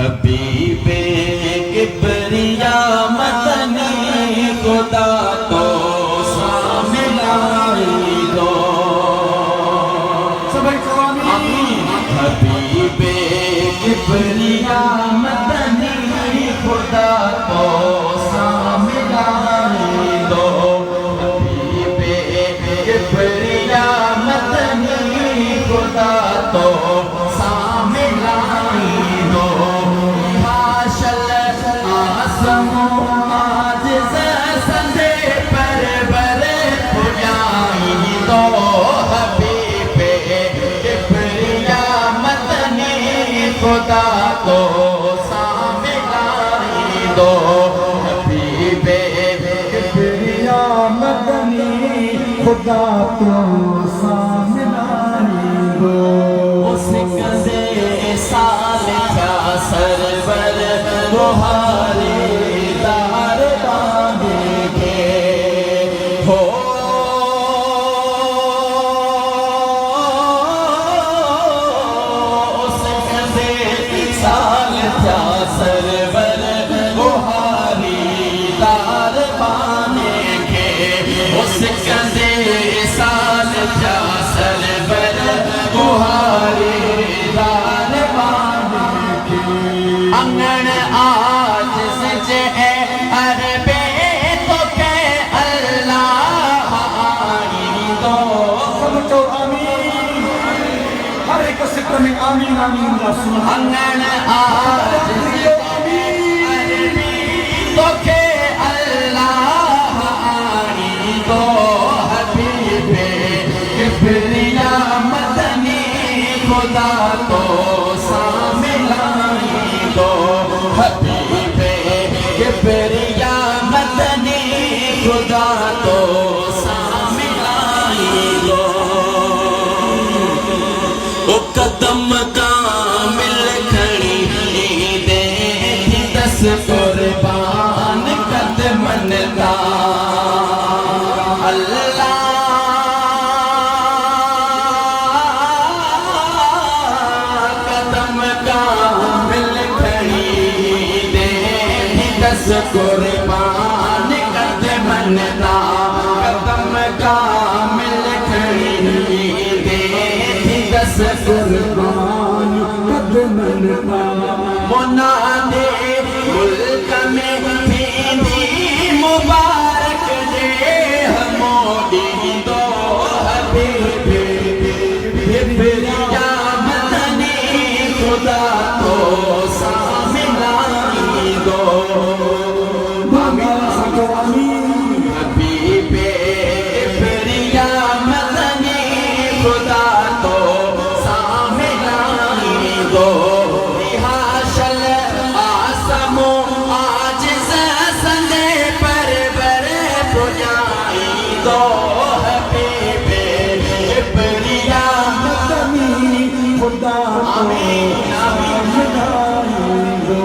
हबीबे किबरिया मदनी खुदा तो सामिलाई दो। आमीन। हबीबे किबरिया मदनी खुदा तो सामिलाई दो। हबीबे किबरिया मदनी खुदा तो सामिलाई दो। माशल आसमो आज संदे पर बरे पुजाई दो। हबीबे किबरिया मदनी खुदा तो सामिलाई दो। हबीबे किबरिया मदनी खुदा तो सामिलाई दो। उसके साल क्या सरवर बुहारे दार बांधेंगे हो। उसके साल क्या सरवर बुहारी दार बांधेंगे। उसके साल क्या सरवर बुहारी दार बांधेंगे। अंगन आज सजे अरबे तो के अल्लाह आई दो। सबको आमीन। हर एक सिक्र में आमीन आमीन रसूल। अंगन आज सजे अरबे तो के अल्लाह आई दो। हबीबे किबरिया मदनी खुदा तो सामिलाई दो। हबीबे किबरिया मदनी खुदा तो सामिलाई दो। ओ कदम कामिल खड़ी दे दस कुर्बान कदमन दा। अल्लाह कदम कामिल खड़ी दे दस कुर्बान कदमन दा। कदम कामिल खड़ी दे दस कुर्बान कदमन दा। मोना दे मुल्क में थींदी मुबारक दे मोदी दो। हबीबे किबरिया मदनी खुदा तो सामिलाई दो। सबको आमीन। हबीबे किबरिया मदनी खुदा तो सामिलाई दो। रिहाशल आसमो आज संदे पर बरे पुजाई दो। हबीबे किबरिया मदनी खुदा तो आमीन आमीन। सामिलाई दो।